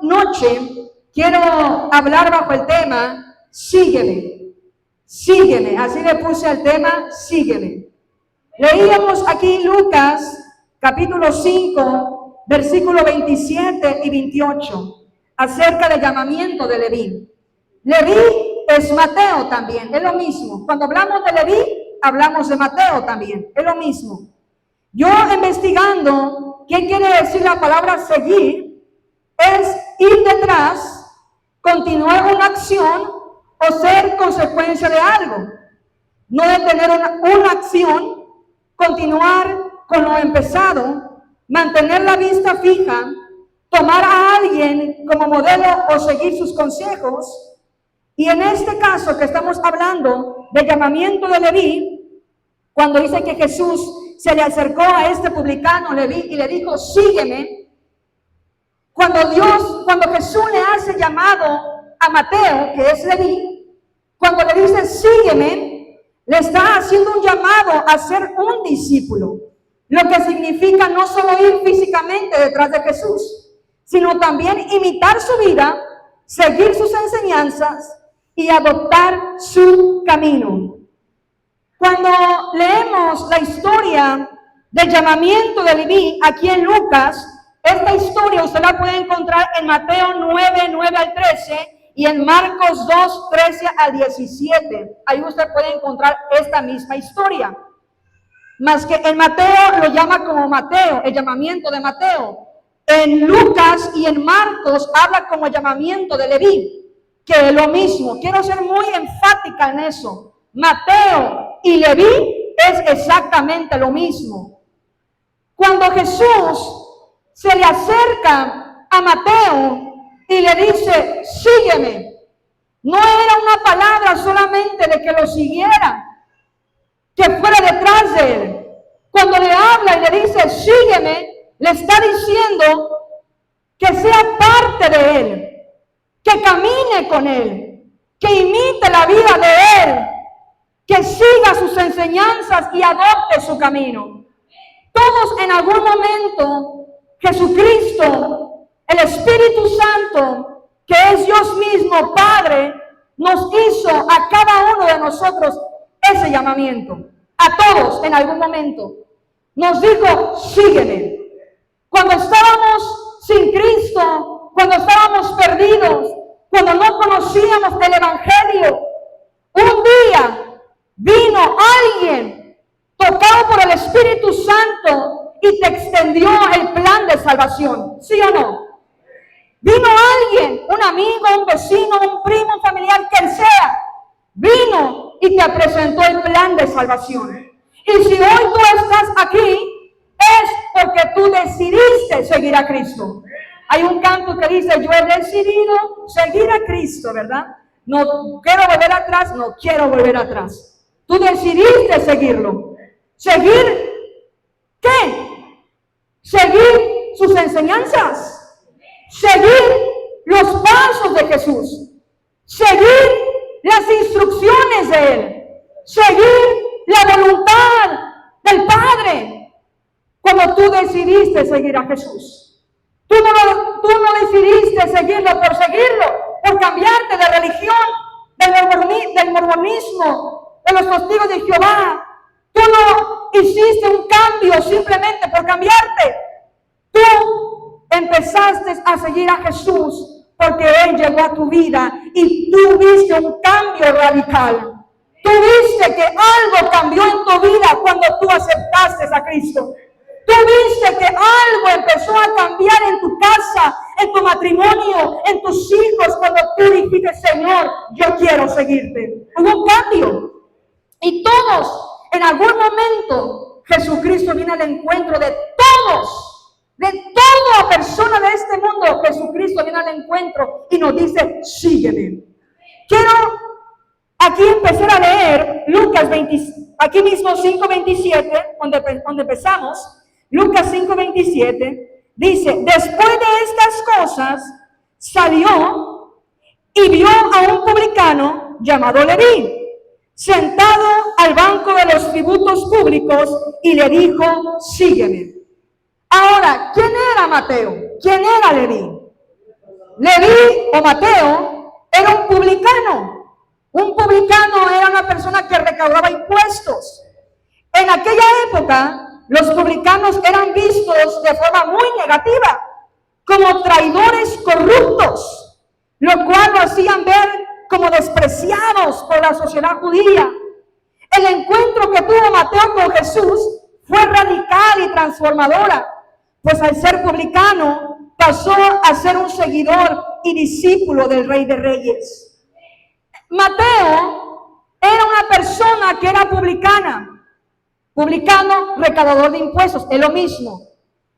noche quiero hablar bajo el tema, sígueme, sígueme. Así le puse al tema, sígueme. Leíamos aquí Lucas, capítulo 5, versículos 27 y 28, acerca del llamamiento de Leví. Leví es Mateo también, es lo mismo. Cuando hablamos de Leví, hablamos de Mateo también, es lo mismo. Yo investigando qué quiere decir la palabra seguir, es ir detrás, continuar una acción o ser consecuencia de algo. No de tener una acción, continuar con lo empezado, mantener la vista fija, tomar a alguien como modelo o seguir sus consejos. Y en este caso que estamos hablando de llamamiento de Leví, cuando dice que Jesús se le acercó a este publicano Leví y le dijo, sígueme. Cuando Jesús le hace llamado a Mateo, que es Leví, cuando le dice, sígueme, le está haciendo un llamado a ser un discípulo. Lo que significa no solo ir físicamente detrás de Jesús, sino también imitar su vida, seguir sus enseñanzas y adoptar su camino. Cuando leemos la historia del llamamiento de Leví aquí en Lucas, esta historia usted la puede encontrar en Mateo 9, 9 al 13 y en Marcos 2, 13 al 17. Ahí usted puede encontrar esta misma historia. Más que en Mateo lo llama como Mateo, el llamamiento de Mateo. En Lucas y en Marcos habla como el llamamiento de Leví, que es lo mismo. Quiero ser muy enfática en eso. Mateo y Leví es exactamente lo mismo. Cuando Jesús se le acerca a Mateo y le dice, sígueme, no era una palabra solamente de que lo siguiera, que fuera detrás de él. Cuando le habla y le dice, sígueme, le está diciendo que sea parte de él, que camine con él, que imite la vida de él, que siga sus enseñanzas y adopte su camino. Todos en algún momento, Jesucristo, el Espíritu Santo, que es Dios mismo, Padre, nos hizo a cada uno de nosotros ese llamamiento. A todos en algún momento. Nos dijo, sígueme. Cuando estábamos sin Cristo, cuando estábamos perdidos, cuando no conocíamos el Evangelio, un día vino alguien tocado por el Espíritu Santo y te extendió el plan de salvación, ¿sí o no? Vino alguien, un amigo, un vecino, un primo, un familiar, quien sea, vino y te presentó el plan de salvación. Y si hoy tú estás aquí, es porque tú decidiste seguir a Cristo. Hay un canto que dice, yo he decidido seguir a Cristo, ¿verdad? No quiero volver atrás, no quiero volver atrás. Tú decidiste seguirlo. ¿Seguir qué? Seguir sus enseñanzas. Seguir los pasos de Jesús. Seguir las instrucciones de Él. Seguir la voluntad del Padre. Cuando tú decidiste seguir a Jesús. Tú no decidiste seguirlo, por cambiarte de religión, del mormonismo, de los testigos de Jehová. Tú no hiciste un cambio simplemente por cambiarte. Tú empezaste a seguir a Jesús porque Él llegó a tu vida y tú viste un cambio radical. Tú viste que algo cambió en tu vida cuando tú aceptaste a Cristo. Tú viste que algo empezó a cambiar en tu casa, en tu matrimonio, en tus hijos, cuando tú dijiste, Señor, yo quiero seguirte. Hubo un cambio. Y todos, en algún momento, Jesucristo viene al encuentro de todos, de toda persona de este mundo. Jesucristo viene al encuentro y nos dice, sígueme. Quiero aquí empezar a leer Lucas 20, aquí mismo 5:27, donde empezamos. Lucas 5:27 dice, después de estas cosas salió y vio a un publicano llamado Leví, sentado al banco de los tributos públicos, y le dijo, sígueme. Ahora, ¿quién era Mateo? ¿Quién era Leví? Leví o Mateo era un publicano. Un publicano era una persona que recaudaba impuestos. En aquella época, los publicanos eran vistos de forma muy negativa, como traidores corruptos, lo cual lo hacían ver como despreciados por la sociedad judía. El encuentro que tuvo Mateo con Jesús fue radical y transformadora, pues al ser publicano pasó a ser un seguidor y discípulo del Rey de Reyes. Mateo era una persona que era publicano, recaudador de impuestos, es lo mismo.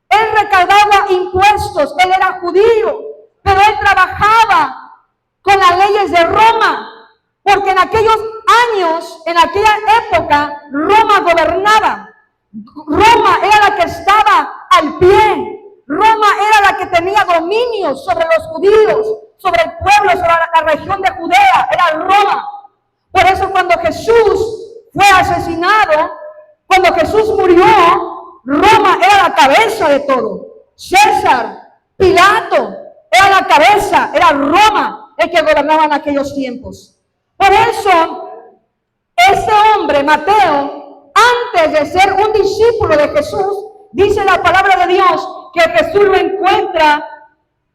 Él recaudaba impuestos, él era judío, pero él trabajaba con las leyes de Roma, porque en aquellos años, en aquella época, Roma gobernaba. Roma era la que estaba al pie. Roma era la que tenía dominio sobre los judíos, sobre el pueblo, sobre la región de Judea. Era Roma. Por eso cuando Jesús fue asesinado, cuando Jesús murió, Roma era la cabeza de todo. César, Pilato, era la cabeza, era Roma el que gobernaba en aquellos tiempos. Por eso, este hombre, Mateo, antes de ser un discípulo de Jesús, dice la palabra de Dios que Jesús lo encuentra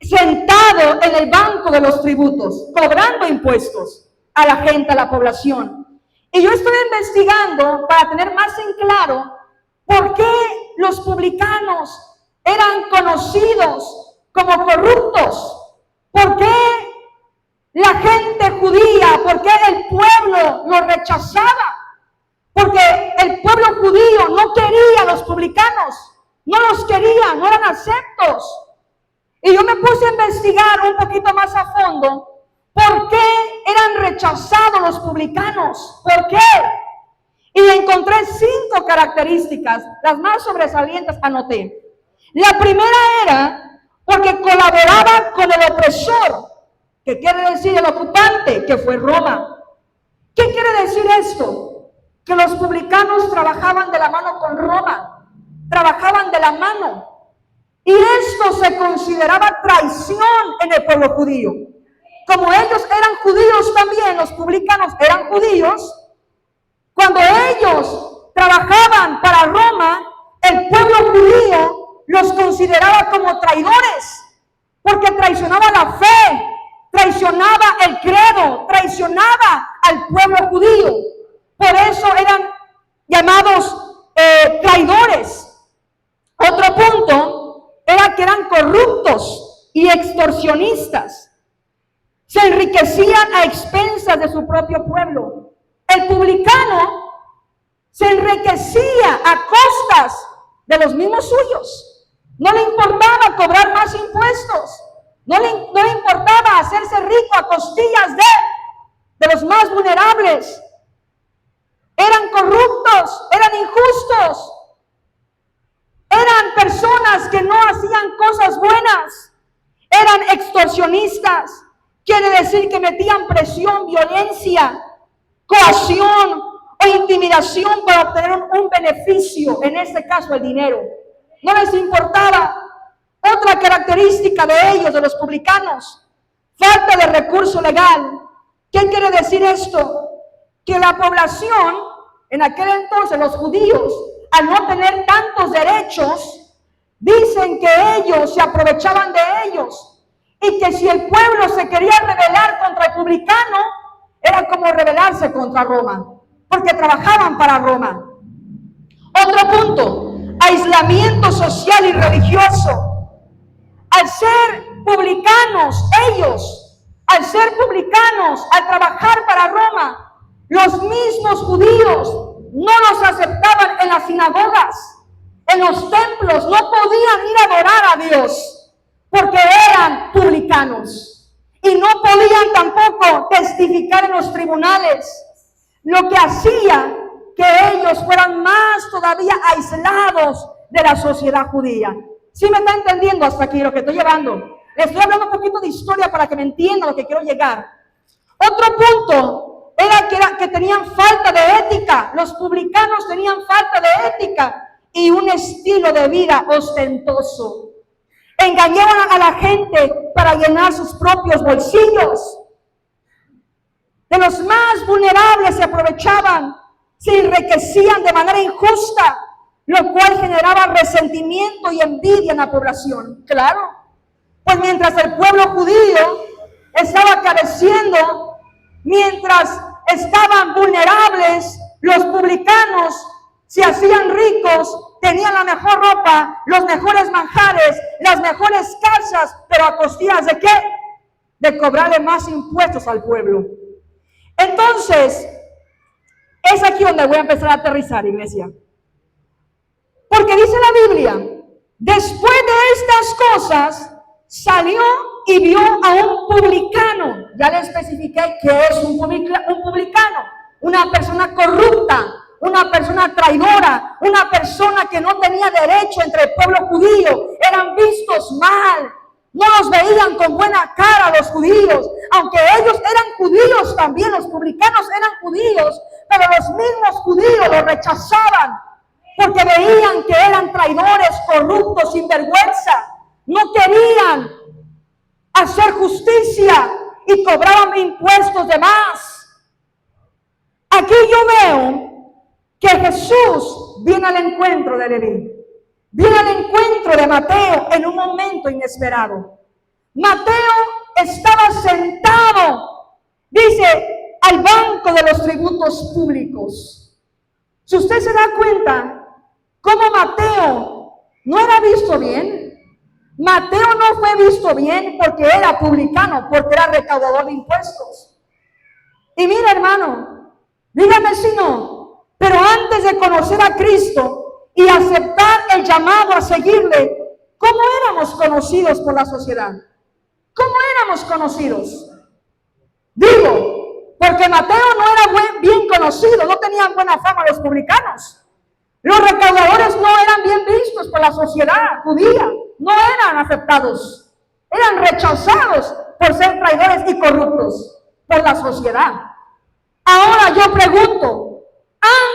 sentado en el banco de los tributos, cobrando impuestos a la gente, a la población. Y yo estoy investigando para tener más en claro por qué los publicanos eran conocidos como corruptos, por qué la gente judía, por qué el pueblo lo rechazaba, porque el pueblo judío no quería a los publicanos, no los quería, no eran aceptos. Y yo me puse a investigar un poquito más a fondo por qué eran rechazados los publicanos, por qué. Y encontré 5 características, las más sobresalientes anoté. La primera era porque colaboraba con el opresor, que quiere decir el ocupante, que fue Roma. ¿Qué quiere decir esto? Que los publicanos trabajaban de la mano con Roma, trabajaban de la mano. Y esto se consideraba traición en el pueblo judío. Como ellos eran judíos también, los publicanos eran judíos, cuando ellos trabajaban para Roma, el pueblo judío los consideraba como traidores, porque traicionaba la fe, traicionaba el credo, traicionaba al pueblo judío. Por eso eran llamados traidores. Otro punto era que eran corruptos y extorsionistas. Se enriquecían a expensas de su propio pueblo. El publicano se enriquecía a costas de los mismos suyos. No le importaba cobrar más impuestos. No le importaba hacerse rico a costillas de los más vulnerables. Eran corruptos, eran injustos. Eran personas que no hacían cosas buenas. Eran extorsionistas. Quiere decir que metían presión, violencia, coacción o intimidación para obtener un beneficio, en este caso el dinero. No les importaba. Otra característica de ellos, de los publicanos, falta de recurso legal. ¿Qué quiere decir esto? Que la población, en aquel entonces los judíos, al no tener tantos derechos, dicen que ellos se aprovechaban de ellos y que si el pueblo se quería rebelar contra el publicano, era como rebelarse contra Roma, porque trabajaban para Roma. Otro punto, aislamiento social y religioso. Al ser publicanos, ellos, al ser publicanos, al trabajar para Roma, los mismos judíos no los aceptaban en las sinagogas, en los templos, no podían ir a adorar a Dios, porque eran publicanos. Y no podían tampoco testificar en los tribunales, lo que hacía que ellos fueran más todavía aislados de la sociedad judía. ¿Sí me está entendiendo hasta aquí lo que estoy llevando? Les estoy hablando un poquito de historia para que me entiendan lo que quiero llegar. Otro punto era que tenían falta de ética. Los publicanos tenían falta de ética y un estilo de vida ostentoso. Engañaban a la gente para para llenar sus propios bolsillos. De los más vulnerables se aprovechaban, se enriquecían de manera injusta, lo cual generaba resentimiento y envidia en la población. Claro, pues mientras el pueblo judío estaba careciendo, mientras estaban vulnerables, los publicanos se hacían ricos, tenían la mejor ropa, los mejores manjares, las mejores casas, pero a costillas ¿de qué? De cobrarle más impuestos al pueblo. Entonces, es aquí donde voy a empezar a aterrizar, iglesia. Porque dice la Biblia, después de estas cosas, salió y vio a un publicano. Ya le especifiqué que es un publicano, una persona corrupta, una persona traidora, una persona que no tenía derecho entre el pueblo judío. Eran vistos mal, no los veían con buena cara los judíos, aunque ellos eran judíos también, los publicanos eran judíos, pero los mismos judíos los rechazaban porque veían que eran traidores, corruptos, sinvergüenza. No querían hacer justicia y cobraban impuestos de más. Aquí yo veo que Jesús viene al encuentro de Leví, viene al encuentro de Mateo en un momento inesperado. Mateo estaba sentado, dice, al banco de los tributos públicos. Si usted se da cuenta, cómo Mateo no era visto bien. Mateo no fue visto bien porque era publicano, porque era recaudador de impuestos. Y mira, hermano, dígame si no, pero antes de conocer a Cristo y aceptar el llamado a seguirle, ¿cómo éramos conocidos por la sociedad? ¿Cómo éramos conocidos? Digo, porque Mateo no era bien conocido, no tenían buena fama los publicanos. Los recaudadores no eran bien vistos por la sociedad judía, no eran aceptados, eran rechazados por ser traidores y corruptos por la sociedad. Ahora yo pregunto,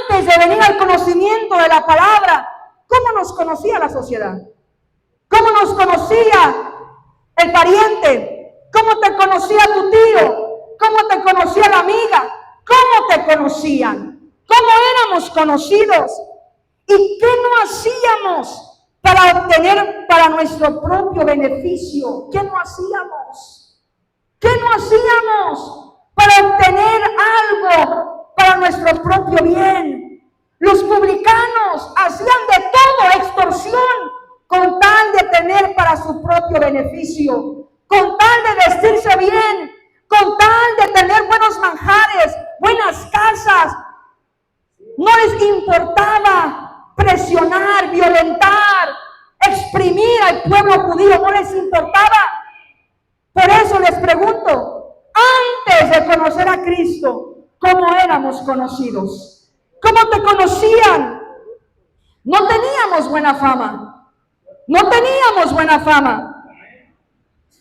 antes de venir al conocimiento de la palabra, ¿cómo nos conocía la sociedad? ¿Cómo nos conocía el pariente? ¿Cómo te conocía tu tío? ¿Cómo te conocía la amiga? ¿Cómo te conocían? ¿Cómo éramos conocidos? ¿Y qué no hacíamos para obtener para nuestro propio beneficio? ¿Qué no hacíamos? ¿Qué no hacíamos para obtener algo para nuestro propio bien? Los publicanos hacían de todo, extorsión, con tal de tener para su propio beneficio, con tal de vestirse bien, con tal de tener buenos manjares, buenas casas. No les importaba presionar, violentar, exprimir al pueblo judío, no les importaba. Por eso les pregunto, antes de conocer a Cristo, ¿cómo éramos conocidos? ¿Cómo te conocían? No teníamos buena fama, no teníamos buena fama.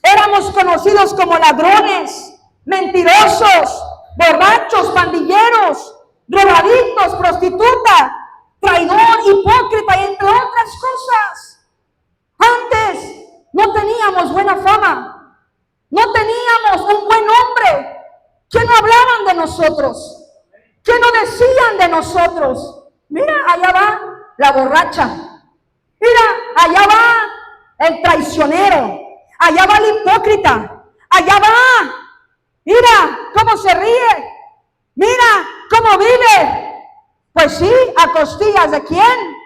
Éramos conocidos como ladrones, mentirosos, borrachos, pandilleros, drogadictos, prostitutas, traidor, hipócrita y entre otras cosas. Antes no teníamos buena fama, no teníamos un buen nombre. ¿Qué no hablaban de nosotros? ¿Qué no decían de nosotros? Mira, allá va la borracha. Mira, allá va el traicionero. Allá va el hipócrita. Allá va. Mira cómo se ríe. Mira cómo vive. Pues sí, ¿a costillas de quién?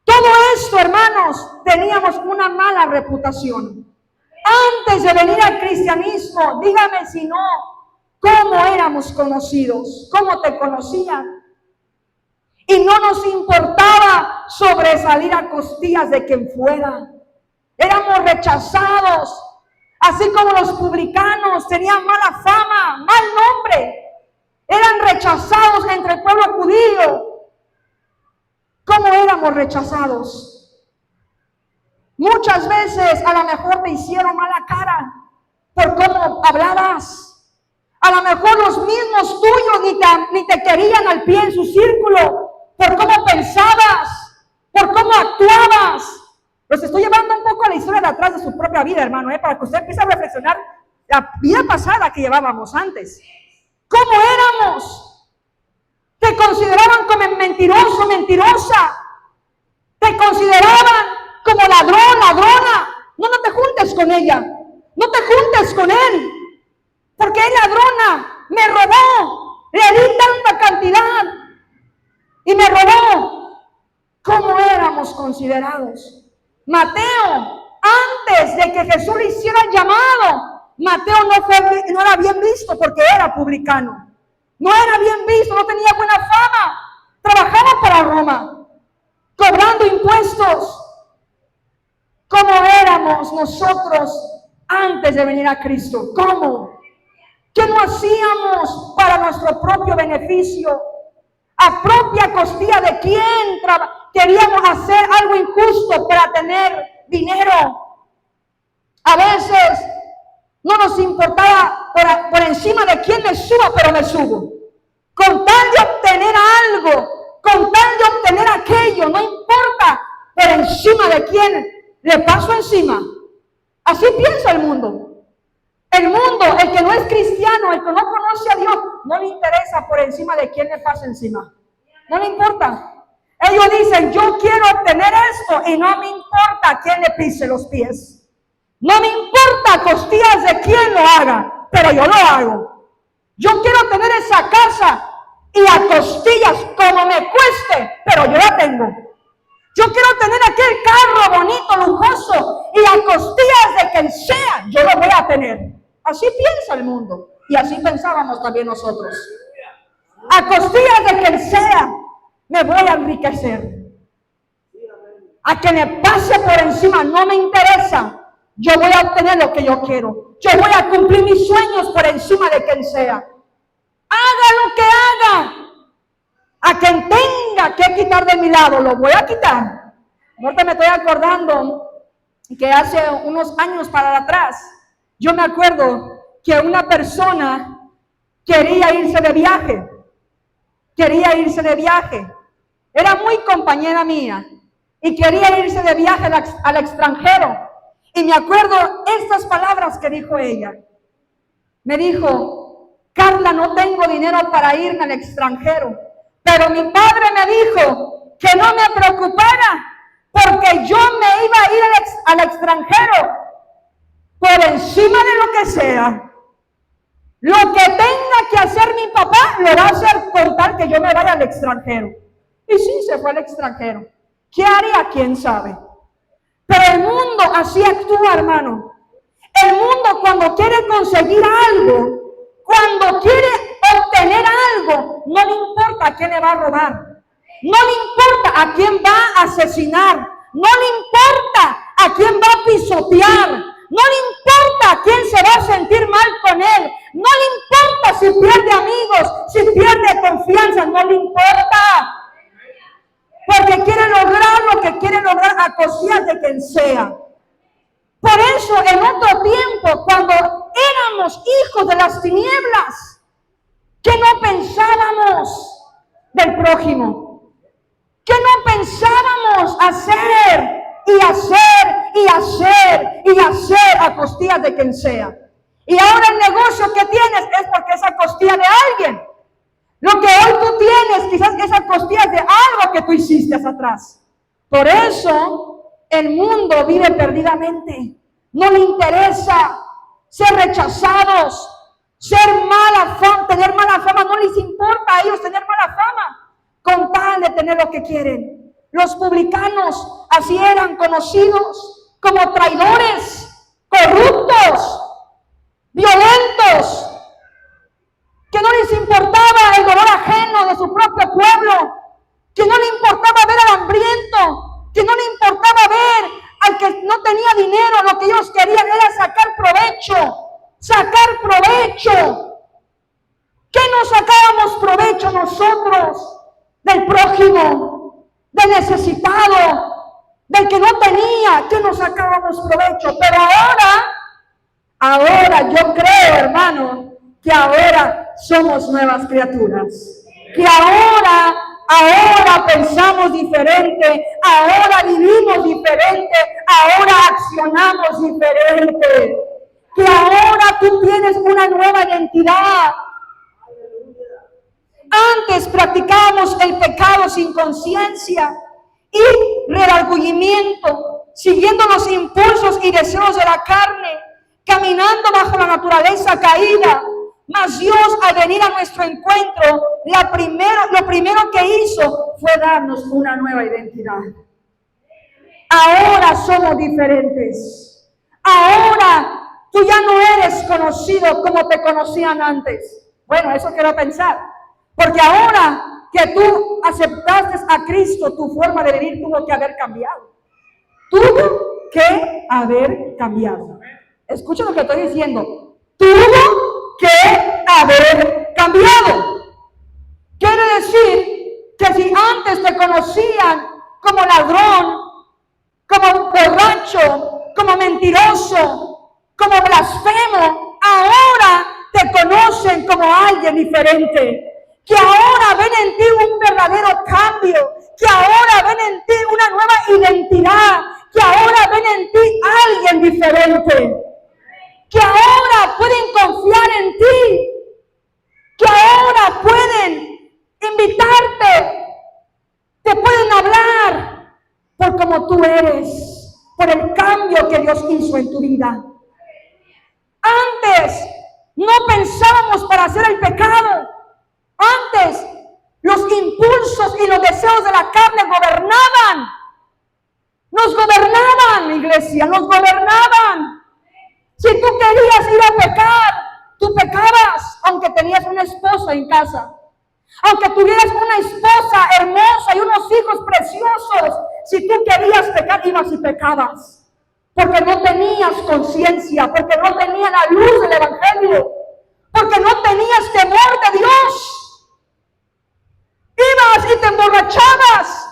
Todo esto, hermanos, teníamos una mala reputación. Antes de venir al cristianismo, dígame si no, ¿cómo éramos conocidos? ¿Cómo te conocían? Y no nos importaba sobresalir a costillas de quien fuera. Éramos rechazados, así como los publicanos tenían mala fama, mal nombre. Eran rechazados entre el pueblo judío. ¿Cómo éramos rechazados? Muchas veces a lo mejor te hicieron mala cara por cómo hablabas. A lo mejor los mismos tuyos ni te querían al pie en su círculo por cómo pensabas, por cómo actuabas. Los estoy llevando un poco a la historia de atrás de su propia vida, hermano, para que usted empiece a reflexionar la vida pasada que llevábamos antes. ¿Cómo éramos? Te consideraban como mentiroso, mentirosa. Te consideraban como ladrón, ladrona. No te juntes con ella. No te juntes con él. Porque es ladrona. Me robó. Le di tanta cantidad. Y me robó. ¿Cómo éramos considerados? Mateo, antes de que Jesús le hiciera el llamado, Mateo no era bien visto porque era publicano. No era bien visto, no tenía buena fama. Trabajaba para Roma, cobrando impuestos. ¿Cómo éramos nosotros antes de venir a Cristo? ¿Cómo? ¿Qué no hacíamos para nuestro propio beneficio? ¿A propia costilla de quién queríamos hacer algo injusto para tener dinero? A veces no nos importaba por encima de quién me suba, pero me subo. Con tal de obtener algo, con tal de obtener aquello, no importa por encima de quién le paso encima. Así piensa el mundo. El mundo, el que no es cristiano, el que no conoce a Dios, no le interesa por encima de quién le pasa encima. No le importa. Ellos dicen, yo quiero obtener esto y no me importa quién le pise los pies. No me importa a costillas de quién lo haga, pero yo lo hago. Yo quiero tener esa casa y a costillas como me cueste, pero yo la tengo. Yo quiero tener aquel carro bonito, lujoso, y a costillas de quien sea, yo lo voy a tener. Así piensa el mundo, y así pensábamos también nosotros. A costillas de quien sea, me voy a enriquecer. A que me pase por encima, no me interesa. Yo voy a obtener lo que yo quiero. Yo voy a cumplir mis sueños por encima de quien sea. Haga lo que haga. A quien tenga que quitar de mi lado, lo voy a quitar. Ahorita me estoy acordando que hace unos años para atrás, yo me acuerdo que una persona quería irse de viaje. Quería irse de viaje. Era muy compañera mía y quería irse de viaje al extranjero. Y me acuerdo estas palabras que dijo ella. Me dijo, Carla, no tengo dinero para irme al extranjero, pero mi padre me dijo que no me preocupara porque yo me iba a ir al extranjero por encima de lo que sea. Lo que tenga que hacer mi papá, lo va a hacer con tal que yo me vaya al extranjero. Y sí, se fue al extranjero. ¿Qué haría? ¿Quién sabe? Pero el mundo así actúa, hermano. El mundo cuando quiere conseguir algo, cuando quiere obtener algo, no le importa a quién le va a robar. No le importa a quién va a asesinar. No le importa a quién va a pisotear. No le importa a quién se va a sentir mal con él. No le importa si pierde amigos, si pierde confianza. No le importa. Porque quiere lograr lo que quiere lograr a costillas de quien sea. Por eso en otro tiempo, cuando éramos hijos de las tinieblas, que no pensábamos del prójimo, que no pensábamos hacer y hacer y hacer y hacer a costillas de quien sea. Y ahora el negocio que tienes es porque es a costilla de alguien. Lo que hoy tú tienes quizás es a costillas de algo que tú hiciste hacia atrás. Por eso el mundo vive perdidamente. No le interesa ser rechazados, ser mala fama, tener mala fama. No les importa a ellos tener mala fama con tal de tener lo que quieren. Los publicanos así eran conocidos como traidores, corruptos, violentos, que no les importaba el dolor ajeno de su propio pueblo, que no le importaba ver al hambriento, que no le importaba ver al que no tenía dinero. Lo que ellos querían era sacar provecho, sacar provecho. ¿Qué nos sacábamos provecho nosotros? Del prójimo, del necesitado, del que no tenía. ¿Qué nos sacábamos provecho? Pero ahora yo creo, hermano, que ahora somos nuevas criaturas. Que ahora ahora pensamos diferente, ahora vivimos diferente, ahora accionamos diferente. Que ahora tú tienes una nueva identidad. Antes practicábamos el pecado sin conciencia y redargüimiento, siguiendo los impulsos y deseos de la carne, caminando bajo la naturaleza caída. Mas Dios, al venir a nuestro encuentro, lo primero que hizo fue darnos una nueva identidad. Ahora somos diferentes. Ahora tú ya no eres conocido como te conocían antes. Bueno, eso quiero pensar. Porque ahora que tú aceptaste a Cristo, tu forma de vivir tuvo que haber cambiado. Tuvo que haber cambiado. Escucha lo que estoy diciendo. Tuvo que haber cambiado. Quiere decir que si antes te conocían como ladrón, como borracho, como mentiroso, como blasfemo, ahora te conocen como alguien diferente. Que ahora ven en ti un verdadero cambio, que ahora ven en ti una nueva identidad, que ahora ven en ti alguien diferente, que ahora pueden confiar en ti, que ahora pueden invitarte, te pueden hablar por como tú eres, por el cambio que Dios hizo en tu vida. Antes no pensábamos para hacer el pecado. Antes, los impulsos y los deseos de la carne gobernaban. Nos gobernaban, iglesia, nos gobernaban. Si tú querías ir a pecar, tú pecabas, aunque tenías una esposa en casa. Aunque tuvieras una esposa hermosa y unos hijos preciosos, si tú querías pecar, ibas y pecabas. Porque no tenías conciencia, porque no tenías la luz del Evangelio, porque no tenías temor de Dios. Ibas y te emborrachabas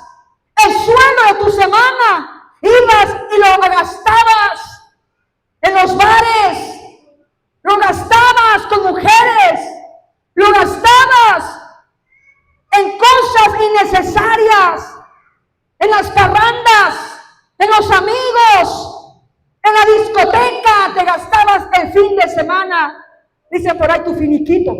el sueldo de tu semana. Ibas y lo gastabas en los bares. Lo gastabas con mujeres. Lo gastabas en cosas innecesarias. En las parrandas. En los amigos. En la discoteca. Te gastabas el fin de semana. Dice por ahí tu finiquito.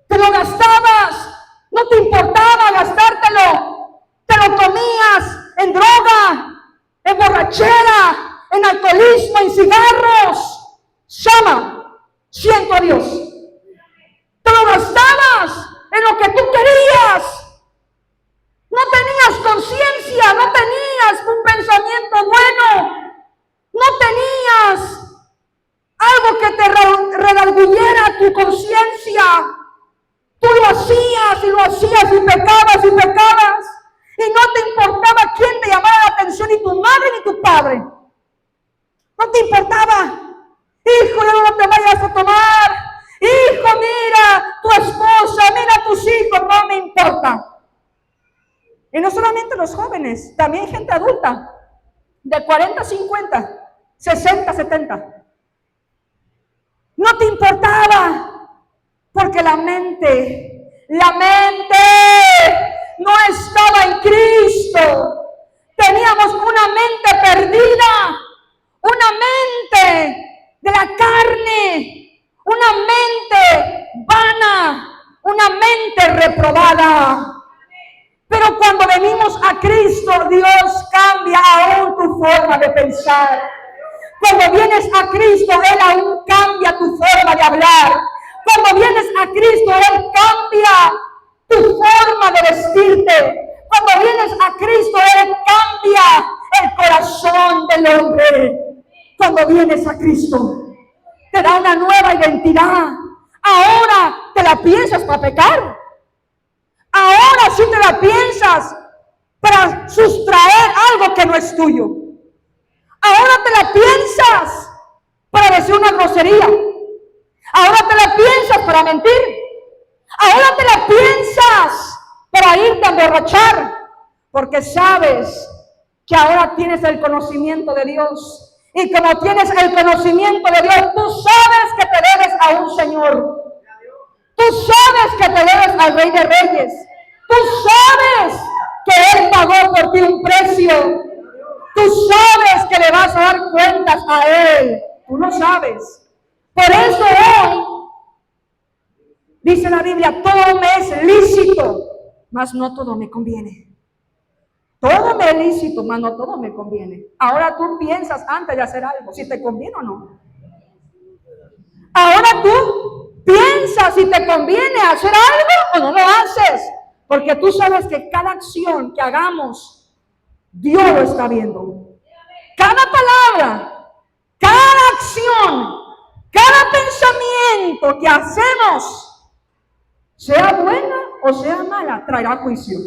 Te lo gastabas. No te importaba gastártelo. Te lo comías en droga, en borrachera, en alcoholismo, en cigarros. Llama, siento a Dios. Te lo gastabas en lo que tú querías. No tenías conciencia, no tenías un pensamiento bueno. No tenías algo que te redarguyera tu conciencia. Tú lo hacías y pecabas y pecabas. Y no te importaba quién te llamara la atención, ni tu madre ni tu padre. No te importaba. Hijo, ya no te vayas a tomar. Hijo, mira tu esposa, mira tus hijos, no me importa. Y no solamente los jóvenes, también gente adulta, de 40, 50, 60, 70. No te importaba. Porque la mente no estaba en Cristo. Teníamos una mente perdida, una mente de la carne, una mente vana, una mente reprobada. Pero cuando venimos a Cristo, Dios cambia aún tu forma de pensar. Cuando vienes a Cristo, Él aún cambia tu forma de hablar. Cuando vienes a Cristo, Él cambia tu forma de vestirte. Cuando vienes a Cristo, Él cambia el corazón del hombre. Cuando vienes a Cristo, te da una nueva identidad. Ahora te la piensas para pecar. Ahora sí te la piensas para sustraer algo que no es tuyo. Ahora te la piensas para decir una grosería. Ahora te la piensas para mentir. Ahora te la piensas para irte a emborrachar. Porque sabes que ahora tienes el conocimiento de Dios. Y como tienes el conocimiento de Dios, tú sabes que te debes a un Señor. Tú sabes que te debes al Rey de Reyes. Tú sabes que Él pagó por ti un precio. Tú sabes que le vas a dar cuentas a Él. Tú no sabes. Por eso hoy, dice la Biblia, todo me es lícito, mas no todo me conviene. Todo me es lícito, mas no todo me conviene. Ahora tú piensas antes de hacer algo, si te conviene o no. Ahora tú piensas si te conviene hacer algo o no lo haces. Porque tú sabes que cada acción que hagamos, Dios lo está viendo. Cada palabra, cada acción, cada pensamiento que hacemos, sea buena o sea mala, traerá juicio.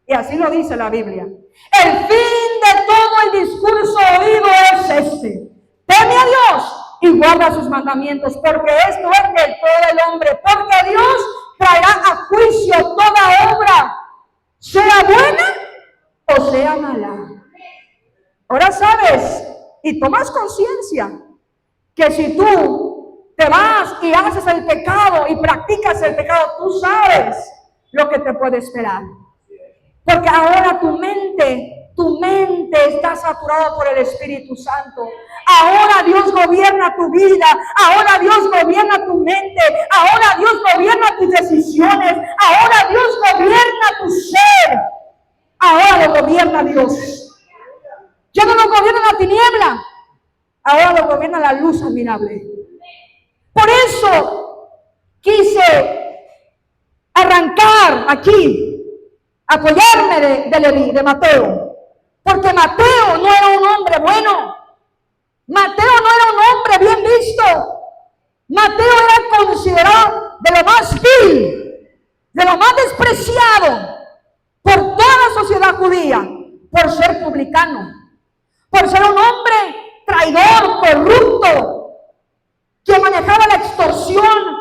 Y así lo dice la Biblia. El fin de todo el discurso oído es este: teme a Dios y guarda sus mandamientos, porque esto es del todo el hombre, porque Dios traerá a juicio toda obra, sea buena o sea mala. Ahora sabes y tomas conciencia que si tú te vas y haces el pecado y practicas el pecado, tú sabes lo que te puede esperar. Porque ahora tu mente está saturada por el Espíritu Santo. Ahora Dios gobierna tu vida. Ahora Dios gobierna tu mente. Ahora Dios gobierna tus decisiones. Ahora Dios gobierna tu ser. Ahora lo gobierna Dios. Ya no lo gobierna la tiniebla. Ahora lo gobierna la luz admirable. Por eso quise arrancar aquí, apoyarme de Leví, de Mateo, porque Mateo no era un hombre bueno. Mateo no era un hombre bien visto. Mateo era considerado de lo más vil, de lo más despreciado por toda la sociedad judía, por ser publicano, por ser un hombre traidor, corrupto, que manejaba la extorsión,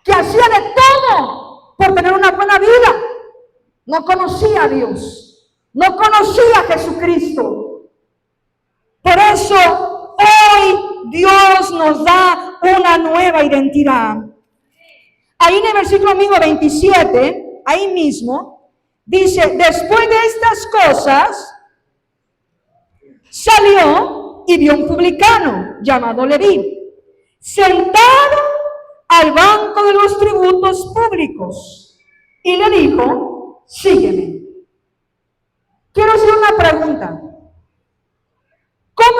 que hacía de todo por tener una buena vida. No conocía a Dios, no conocía a Jesucristo. Por eso hoy Dios nos da una nueva identidad. Ahí en el versículo 27, ahí mismo, dice: después de estas cosas, salió y vio un publicano llamado Leví, sentado al banco de los tributos públicos, y le dijo: sígueme. Quiero hacer una pregunta. ¿Cómo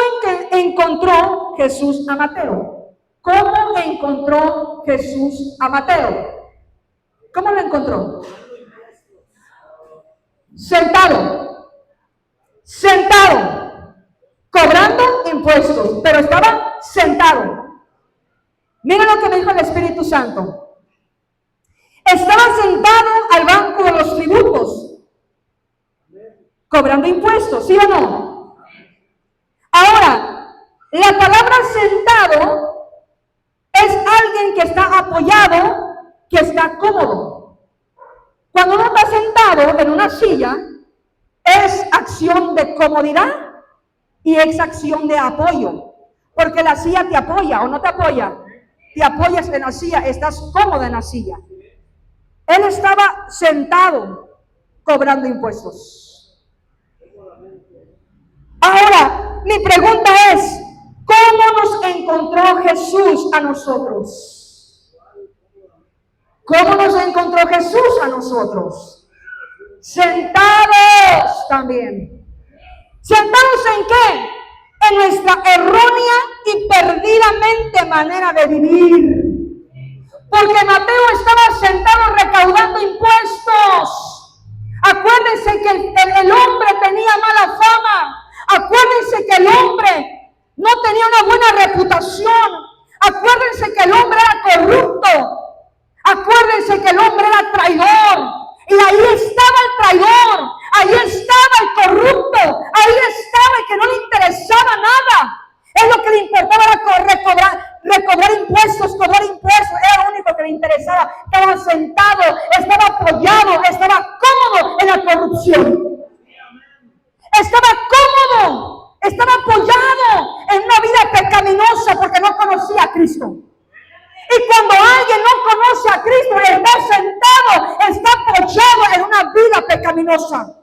encontró Jesús a Mateo? ¿Cómo encontró Jesús a Mateo? ¿Cómo lo encontró? Sentado, cobrando impuestos, pero estaba sentado. Mira lo que me dijo el Espíritu Santo. Estaba sentado al banco de los tributos, cobrando impuestos, ¿sí o no? Ahora, la palabra sentado es alguien que está apoyado, que está cómodo. Cuando uno está sentado en una silla, es acción de comodidad y es acción de apoyo, porque la silla te apoya o no te apoya. Te apoyas en la silla, estás cómodo en la silla. Él estaba sentado cobrando impuestos. Ahora, mi pregunta es: ¿cómo nos encontró Jesús a nosotros? ¿Cómo nos encontró Jesús a nosotros? Sentados también. ¿Sentados en qué? En nuestra errónea y perdidamente manera de vivir. Porque Mateo estaba sentado recaudando impuestos. Acuérdense que el hombre tenía mala fama. Acuérdense que el hombre no tenía una buena reputación. Acuérdense que el hombre era corrupto. Acuérdense que el hombre era traidor. Y ahí estaba el traidor, ahí estaba el corrupto, ahí estaba el que no le interesaba nada. Es lo que le importaba era recobrar impuestos, cobrar impuestos, era lo único que le interesaba. Estaba sentado, estaba apoyado, estaba cómodo en la corrupción. Estaba cómodo, estaba apoyado en una vida pecaminosa porque no conocía a Cristo. Y cuando alguien no conoce a Cristo, está sentado, está apoyado en una vida pecaminosa.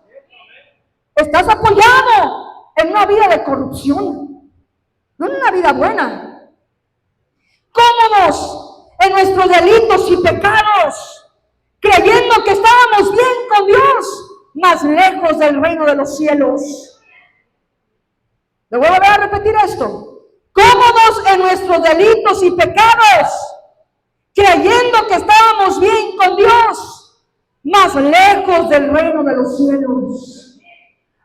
Estás apoyado en una vida de corrupción, no en una vida buena. Cómodos en nuestros delitos y pecados, creyendo que estábamos bien con Dios, más lejos del reino de los cielos. Le voy a volver a repetir esto. Cómodos en nuestros delitos y pecados, creyendo que estábamos bien con Dios, más lejos del reino de los cielos.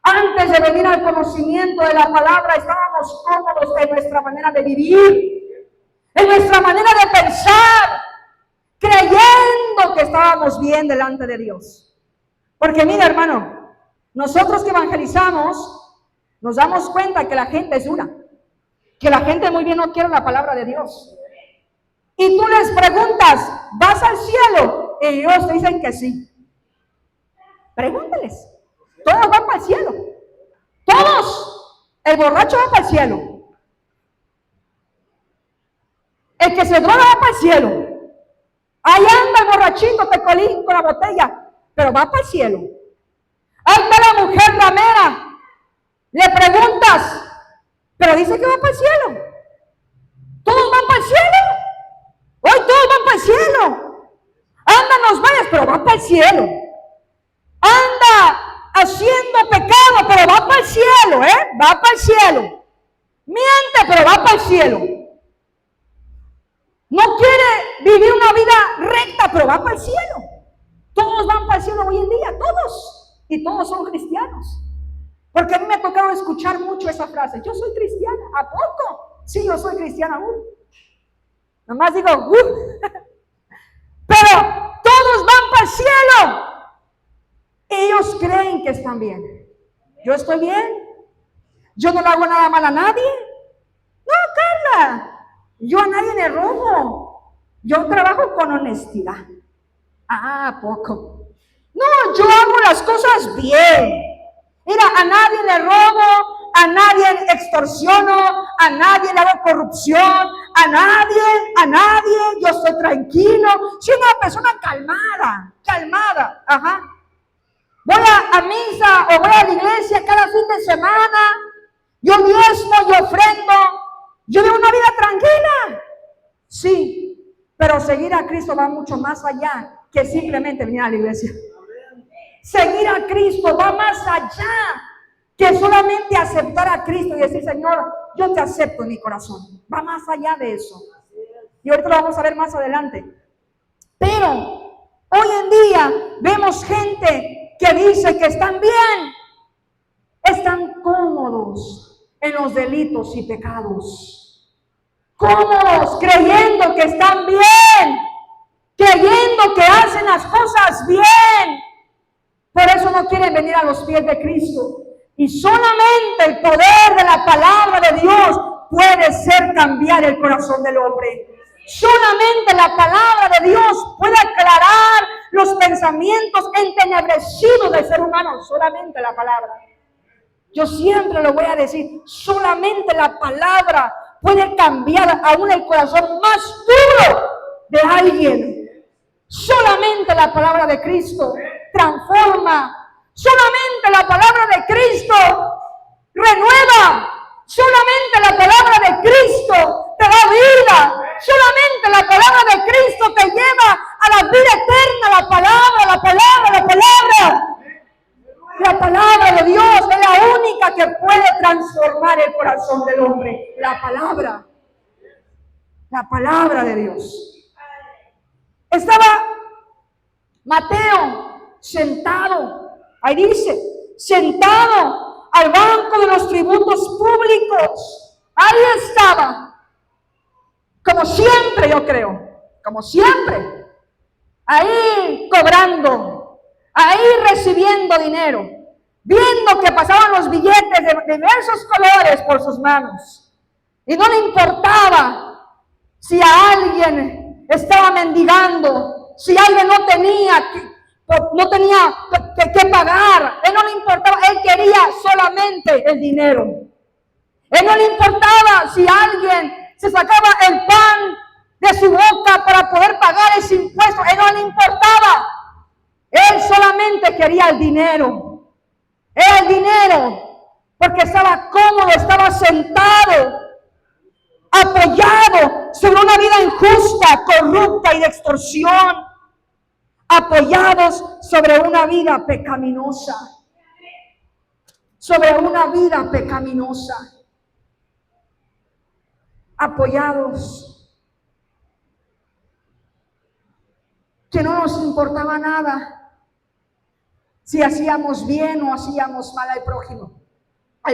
Antes de venir al conocimiento de la palabra, estábamos cómodos en nuestra manera de vivir, en nuestra manera de pensar, creyendo que estábamos bien delante de Dios. Porque mira, hermano, nosotros que evangelizamos, nos damos cuenta que la gente es dura, que la gente muy bien no quiere la palabra de Dios. Y tú les preguntas, ¿vas al cielo? Y ellos te dicen que sí. Pregúntales. Todos van para el cielo. Todos. El borracho va para el cielo. El que se droga va para el cielo. Ahí anda el borrachito, tecolín con la botella, pero va para el cielo. Ahí está la mujer ramera. Le preguntas, pero dice que va para el cielo. Todos van para el cielo. Hoy todos van para el cielo. Anda en los valles, pero va para el cielo. Anda haciendo pecado, pero va para el cielo, va para el cielo. Miente, pero va para el cielo. No quiere vivir una vida recta, pero va para el cielo. Todos van para el cielo hoy en día, todos. Y todos son cristianos. Porque a mí me ha tocado escuchar mucho esa frase. Yo soy cristiana. ¿A poco? Sí, yo soy cristiana aún. Nomás digo, pero todos van para el cielo. Ellos creen que están bien. Yo estoy bien. Yo no le hago nada mal a nadie. No, Carla. Yo a nadie le robo. Yo trabajo con honestidad. ¿A poco? No, yo hago las cosas bien. Mira, a nadie le robo, a nadie extorsiono, a nadie le hago corrupción, a nadie, yo estoy tranquilo. Soy una persona calmada, ajá. Voy a misa o voy a la iglesia cada fin de semana, yo diezmo, yo ofrendo, yo vivo una vida tranquila. Sí, pero seguir a Cristo va mucho más allá que simplemente venir a la iglesia. Seguir a Cristo va más allá que solamente aceptar a Cristo y decir, Señor, yo te acepto en mi corazón. Va más allá de eso. Y ahorita lo vamos a ver más adelante. Pero hoy en día vemos gente que dice que están bien. Están cómodos en los delitos y pecados. Cómodos, creyendo que están bien. Creyendo que hacen las cosas bien. Por eso no quieren venir a los pies de Cristo. Y solamente el poder de la palabra de Dios puede ser cambiar el corazón del hombre. Solamente la palabra de Dios puede aclarar los pensamientos entenebrecidos del ser humano. Solamente la palabra. Yo siempre lo voy a decir. Solamente la palabra puede cambiar aún el corazón más duro de alguien. Solamente la palabra de Cristo transforma. Solamente la palabra de Cristo renueva. Solamente la palabra de Cristo te da vida. Solamente la palabra de Cristo te lleva a la vida eterna. La palabra. La palabra de Dios es la única que puede transformar el corazón del hombre. La palabra de Dios. Estaba Mateo sentado, ahí dice, sentado al banco de los tributos públicos. Ahí estaba, como siempre, yo creo, como siempre, ahí cobrando, ahí recibiendo dinero, viendo que pasaban los billetes de diversos colores por sus manos. Y no le importaba si a alguien estaba mendigando, si alguien no tenía que pagar. Él no le importaba, él quería solamente el dinero. Él no le importaba si alguien se sacaba el pan de su boca quería el dinero. Era el dinero. Porque estaba cómodo, estaba sentado, apoyado sobre una vida injusta, corrupta y de extorsión. Apoyados sobre una vida pecaminosa. Sobre una vida pecaminosa. Apoyados. Que no nos importaba nada si hacíamos bien o hacíamos mal al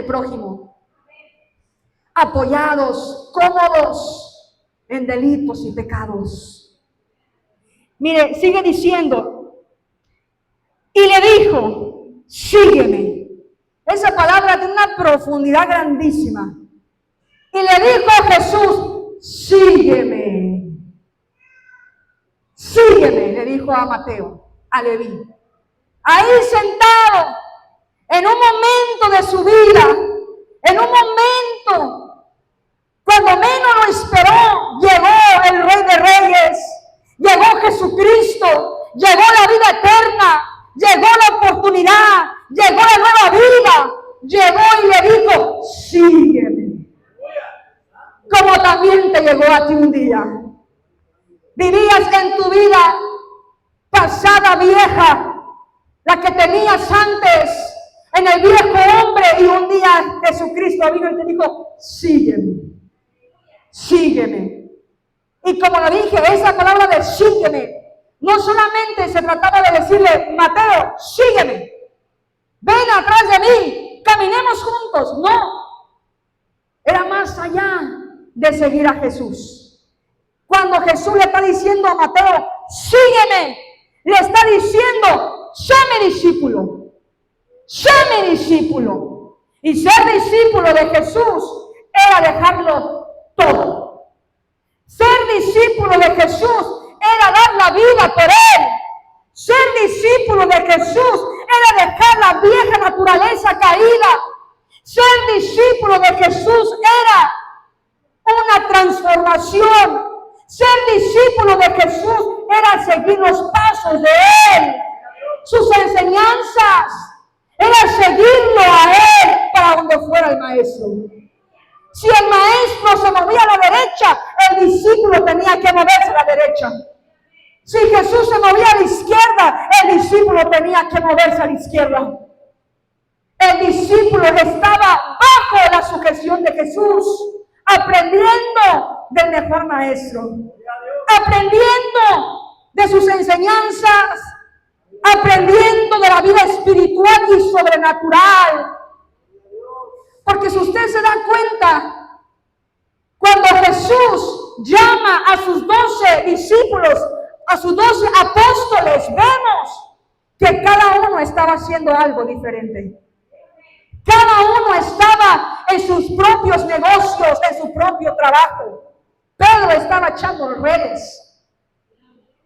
prójimo. Apoyados, cómodos en delitos y pecados. Mire, sigue diciendo, y le dijo, sígueme. Esa palabra tiene una profundidad grandísima. Y le dijo a Jesús, sígueme. Sígueme, le dijo a Mateo, a Leví. Ahí sentado, en un momento de su vida, en un momento, cuando menos lo esperó, llegó el Rey de Reyes, llegó Jesucristo, llegó la vida eterna, llegó la oportunidad, llegó la nueva vida, llegó y le dijo, sígueme. Como también te llegó a ti un día. Vivías en tu vida pasada vieja, la que tenías antes, en el viejo hombre, y un día Jesucristo vino y te dijo, sígueme, sígueme. Y como lo dije, esa palabra de sígueme, no solamente se trataba de decirle, Mateo, sígueme, ven atrás de mí, caminemos juntos, no. Era más allá de seguir a Jesús. Cuando Jesús le está diciendo a Mateo, sígueme, le está diciendo, sé mi discípulo, sé mi discípulo. Y ser discípulo de Jesús era dejarlo todo. Ser discípulo de Jesús era dar la vida por Él. Ser discípulo de Jesús era dejar la vieja naturaleza caída. Ser discípulo de Jesús era una transformación. Ser discípulo de Jesús era seguir los pasos de Él, sus enseñanzas, era seguirlo a Él para donde fuera el maestro. Si el maestro se movía a la derecha, el discípulo tenía que moverse a la derecha. Si Jesús se movía a la izquierda, el discípulo tenía que moverse a la izquierda. El discípulo estaba bajo la sujeción de Jesús, aprendiendo del mejor maestro, aprendiendo de sus enseñanzas, aprendiendo de la vida espiritual y sobrenatural. Porque si usted se da cuenta, cuando Jesús llama a sus 12 discípulos, a sus 12 apóstoles, vemos que cada uno estaba haciendo algo diferente. Cada uno estaba en sus propios negocios, en su propio trabajo. Pedro estaba echando redes.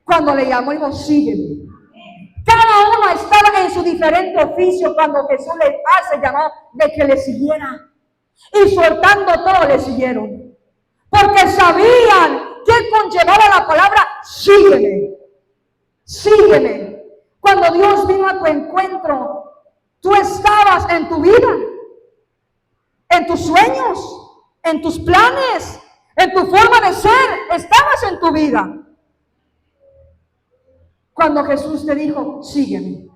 Cuando le llamó, dijo, sígueme. Cada uno estaba en su diferente oficio cuando Jesús le hace llamado de que le siguiera. Y soltando todo le siguieron. Porque sabían que conllevaba la palabra, sígueme. Sígueme. Cuando Dios vino a tu encuentro, tú estabas en tu vida, en tus sueños, en tus planes, en tu forma de ser, estabas en tu vida. Cuando Jesús te dijo, sígueme,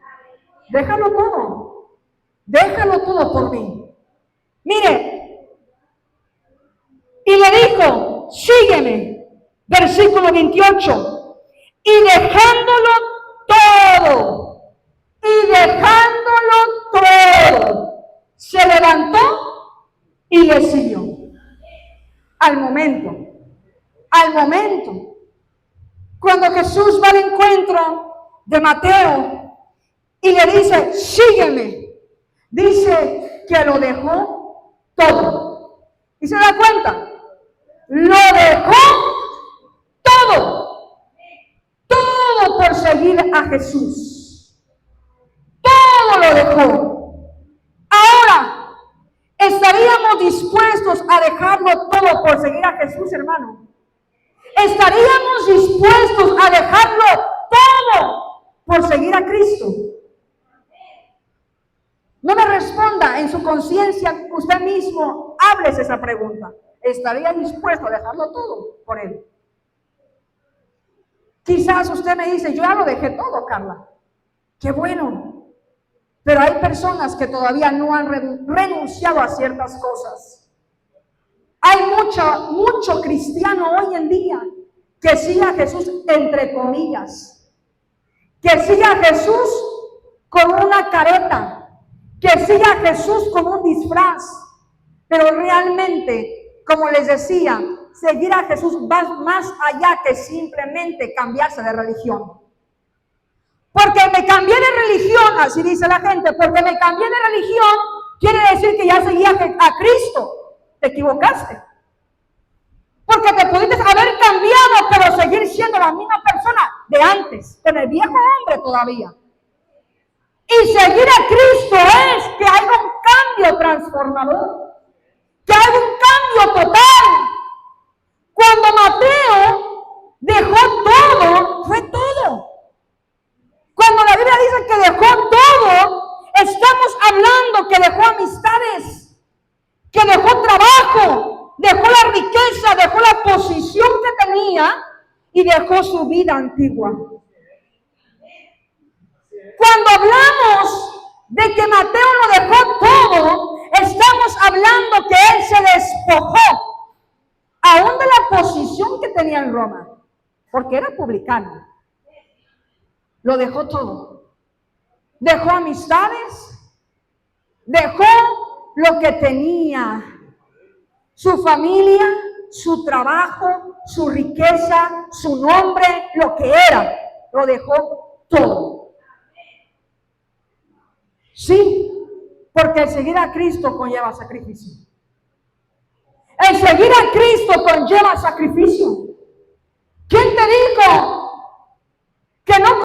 déjalo todo por mí. Mire, y le dijo, sígueme, versículo 28, y dejándolo todo, se levantó y le siguió. Al momento, cuando Jesús va al encuentro de Mateo y le dice, sígueme, dice que lo dejó todo. ¿Y se da cuenta? Lo dejó todo por seguir a Jesús. Todo lo dejó. Ahora, ¿estaríamos dispuestos a dejarlo todo por seguir a Jesús, hermano? ¿Estaríamos dispuestos a dejarlo todo por seguir a Cristo? No me responda en su conciencia, usted mismo, háblese esa pregunta. ¿Estaría dispuesto a dejarlo todo por él? Quizás usted me dice, yo ya lo dejé todo, Carla. Qué bueno. Pero hay personas que todavía no han renunciado a ciertas cosas. Hay mucho cristiano hoy en día que sigue a Jesús entre comillas. Que sigue a Jesús con una careta. Que sigue a Jesús con un disfraz. Pero realmente, como les decía, seguir a Jesús va más allá que simplemente cambiarse de religión. Porque me cambié de religión, así dice la gente, porque me cambié de religión, quiere decir que ya seguía a Cristo. Te equivocaste. Porque te pudiste haber cambiado, pero seguir siendo la misma persona de antes, con el viejo hombre todavía. Y seguir a Cristo es que haya un cambio transformador, que haya un cambio total. Cuando Mateo dejó todo, fue todo. Cuando la Biblia dice que dejó todo, estamos hablando que dejó amistades, que dejó trabajo, dejó la riqueza, dejó la posición que tenía y dejó su vida antigua. Cuando hablamos de que Mateo lo dejó todo, estamos hablando que él se despojó aún de la posición que tenía en Roma, porque era publicano. Lo dejó todo. Dejó amistades, dejó lo que tenía, su familia, su trabajo, su riqueza, su nombre, lo que era, lo dejó todo. Sí, porque el seguir a Cristo conlleva sacrificio. El seguir a Cristo conlleva sacrificio. ¿Quién te dijo